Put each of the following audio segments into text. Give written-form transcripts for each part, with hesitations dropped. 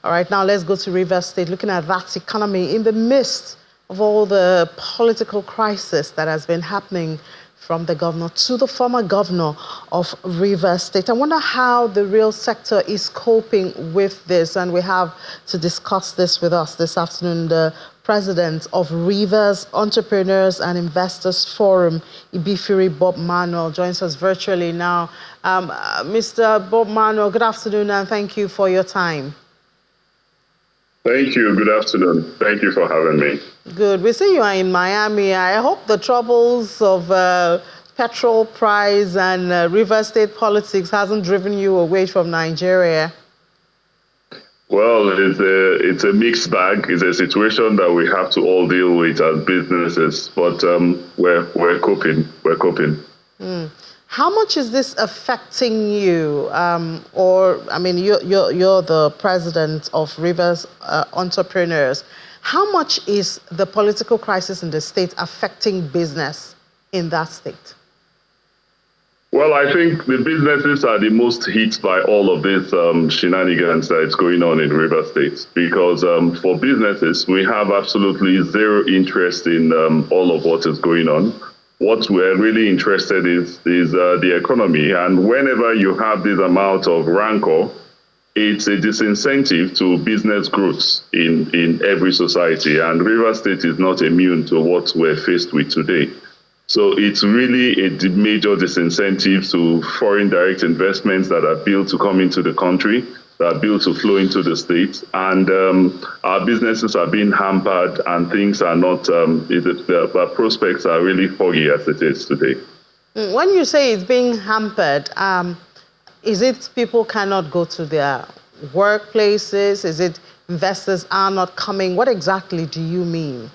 All right, now let's go to Rivers State, looking at that economy in the midst of all the political crisis that has been happening from the governor to the former governor of Rivers State. I wonder how the real sector is coping with this, and we have to discuss this with us this afternoon, the president of Rivers Entrepreneurs and Investors Forum, Ibifiri Bob Manuel, joins us virtually now. Mr. Bob Manuel, good afternoon, and thank you for your time. Thank you. Good afternoon. Thank you for having me. Good. We see you are in Miami. I hope the troubles of petrol price and Rivers State politics hasn't driven you away from Nigeria. Well, it's a mixed bag. It's a situation that we have to all deal with as businesses, but we're coping. We're coping. How much is this affecting you? I mean, you're the president of Rivers Entrepreneurs. How much is the political crisis in the state affecting business in that state? Well, I think the businesses are the most hit by all of this shenanigans that is going on in Rivers State, because for businesses, we have absolutely zero interest in all of what is going on. What we're really interested in is the economy. And whenever you have this amount of rancor, it's a disincentive to business growth in every society. And Rivers State is not immune to what we're faced with today. So it's really a major disincentive to foreign direct investments that are built to come into the country, that are built to flow into the state. And our businesses are being hampered, and things are not, the prospects are really foggy as it is today. When you say it's being hampered, is it people cannot go to their workplaces? Is it investors are not coming? What exactly do you mean?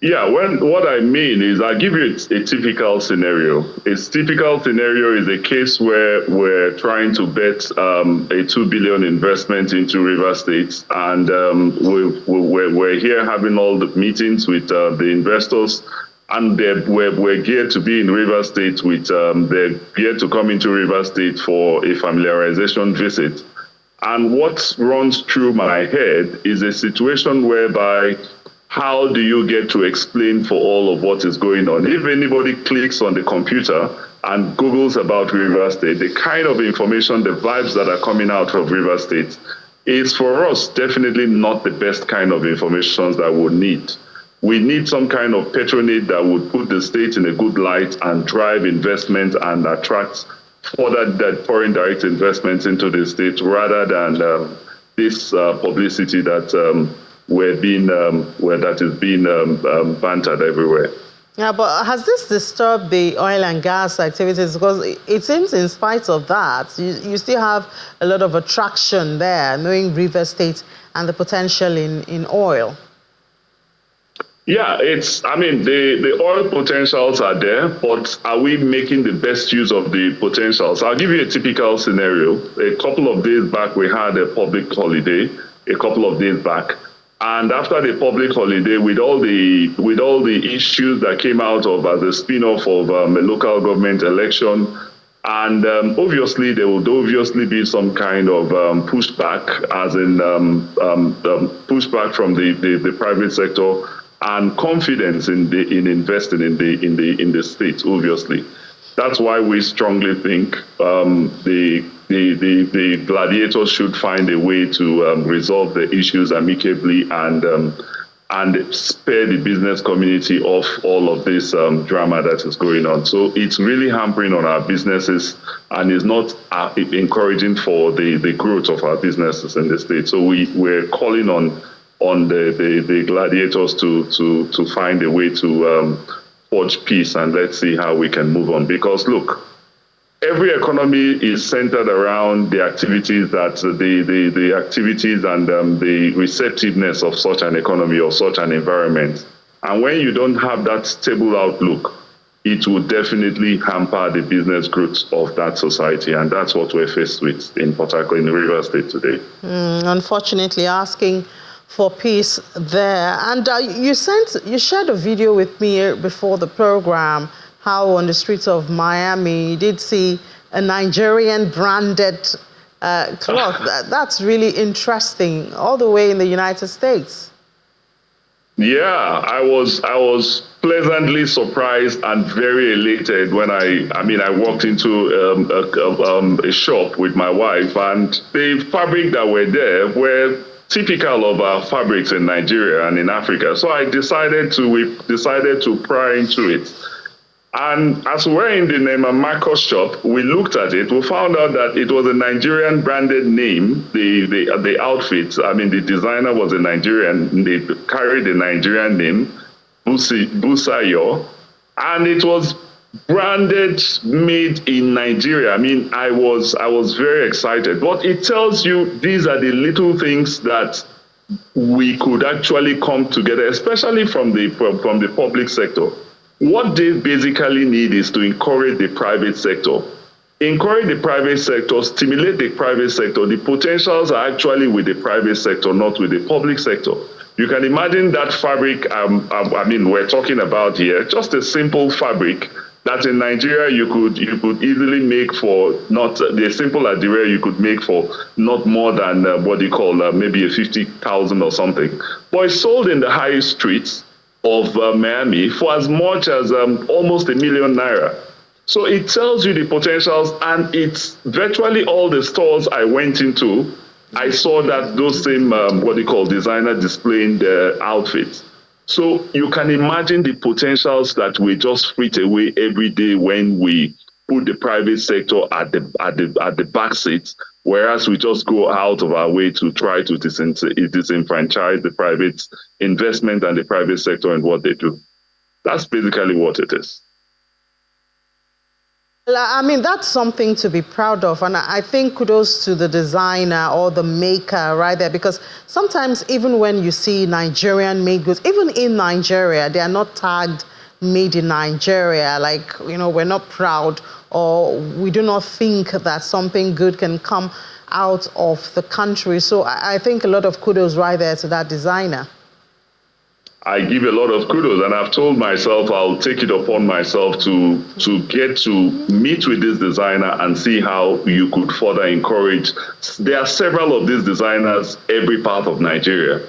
Yeah, what I mean is, I'll give you a typical scenario. A typical scenario is a case where we're trying to bet a 2 billion investment into Rivers State, and we're here having all the meetings with the investors, and we're geared to be in Rivers State with, they're geared to come into Rivers State for a familiarization visit. And what runs through my head is a situation whereby, how do you get to explain for all of what is going on? If anybody clicks on the computer and Googles about Rivers State, the kind of information, the vibes that are coming out of Rivers State is, for us, definitely not the best kind of information that we need. We need some kind of patronage that would put the state in a good light and drive investment and attract further foreign direct investments into the state, rather than this publicity that that is being bantered everywhere. Yeah, but has this disturbed the oil and gas activities? Because it seems, in spite of that, you still have a lot of attraction there, knowing Rivers State and the potential in oil. Yeah, the oil potentials are there, but are we making the best use of the potentials? I'll give you a typical scenario. A couple of days back, we had a public holiday, and after the public holiday, with all the issues that came out of as a spin-off of a local government election, and obviously there would be some kind of pushback, as in pushback from the private sector, and confidence in investing in the state. Obviously, that's why we strongly think the gladiators should find a way to resolve the issues amicably and spare the business community of all of this drama that is going on. So it's really hampering on our businesses, and is not encouraging for the growth of our businesses in the state. So we're calling on the gladiators to find a way to forge peace, and let's see how we can move on. Because look, every economy is centered around the activities that the activities and the receptiveness of such an economy or such an environment. And when you don't have that stable outlook, it will definitely hamper the business growth of that society, and that's what we're faced with in Port Harcourt, in Rivers State today. Unfortunately, asking for peace there. And you shared a video with me before the program, how on the streets of Miami you did see a Nigerian branded cloth. That's really interesting, all the way in the United States. Yeah, I was pleasantly surprised and very elated when I walked into a shop with my wife, and the fabric that were there were typical of our fabrics in Nigeria and in Africa. So we decided to pry into it. And as we were in the Neiman Marcus shop, we looked at it. We found out that it was a Nigerian branded name. The outfit, the designer was a Nigerian. They carried the Nigerian name, Busayo, and it was branded, made in Nigeria. I was very excited. But it tells you these are the little things that we could actually come together, especially from the public sector. What they basically need is to encourage the private sector. Encourage the private sector, stimulate the private sector. The potentials are actually with the private sector, not with the public sector. You can imagine that fabric we're talking about here, just a simple fabric that in Nigeria you could easily make for not the simple adire you could make for not more than maybe a 50,000 or something. But it's sold in the high streets of Miami for as much as almost ₦1 million. So it tells you the potentials, and it's virtually all the stores I went into, I saw that those same designer displaying their outfits. So you can imagine the potentials that we just frit away every day when we put the private sector at the back seats, whereas we just go out of our way to try to disenfranchise the private investment and the private sector and what they do. That's basically what it is. That's something to be proud of. And I think kudos to the designer or the maker right there, because sometimes even when you see Nigerian made goods, even in Nigeria, they are not tagged made in Nigeria. We're not proud, or we do not think that something good can come out of the country. So I think a lot of kudos right there to that designer. I give a lot of kudos, and I've told myself I'll take it upon myself to get to meet with this designer and see how you could further encourage. There are several of these designers every part of Nigeria.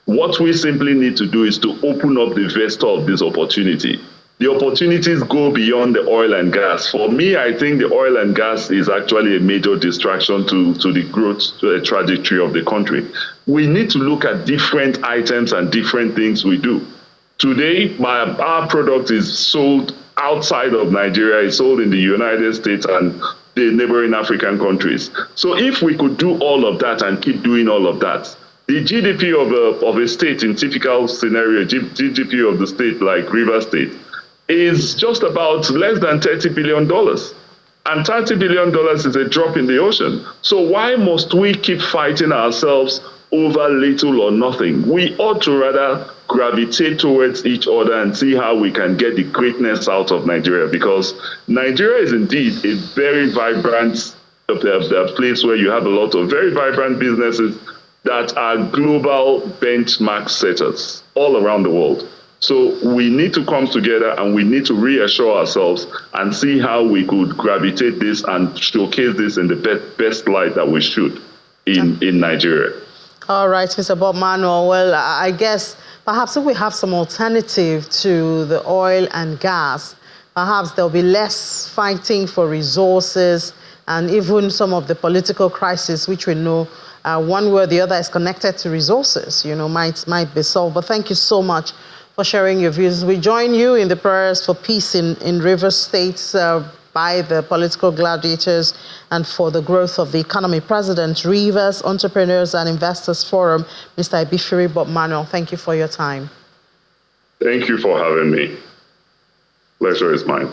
What we simply need to do is to open up the vista of this opportunity. The opportunities go beyond the oil and gas. For me, I think the oil and gas is actually a major distraction to the growth trajectory of the country. We need to look at different items and different things we do. Today, our product is sold outside of Nigeria. It's sold in the United States and the neighboring African countries. So if we could do all of that and keep doing all of that, the GDP of a state in typical scenario, GDP of the state like River State, is just about less than $30 billion. And $30 billion is a drop in the ocean. So why must we keep fighting ourselves over little or nothing? We ought to rather gravitate towards each other and see how we can get the greatness out of Nigeria, because Nigeria is indeed a very vibrant place where you have a lot of very vibrant businesses that are global benchmark setters all around the world. So we need to come together and we need to reassure ourselves and see how we could gravitate this and showcase this in the best light that we should in Nigeria. All right, Mr. Bob Manuel. Well, I guess perhaps if we have some alternative to the oil and gas, perhaps there'll be less fighting for resources, and even some of the political crisis, which we know one way or the other is connected to resources, might be solved. But thank you so much for sharing your views. We join you in the prayers for peace in Rivers State by the political gladiators and for the growth of the economy. President, Rivers Entrepreneurs and Investors Forum, Mr. Ibifiri Bob Manuel, thank you for your time. Thank you for having me. Pleasure is mine.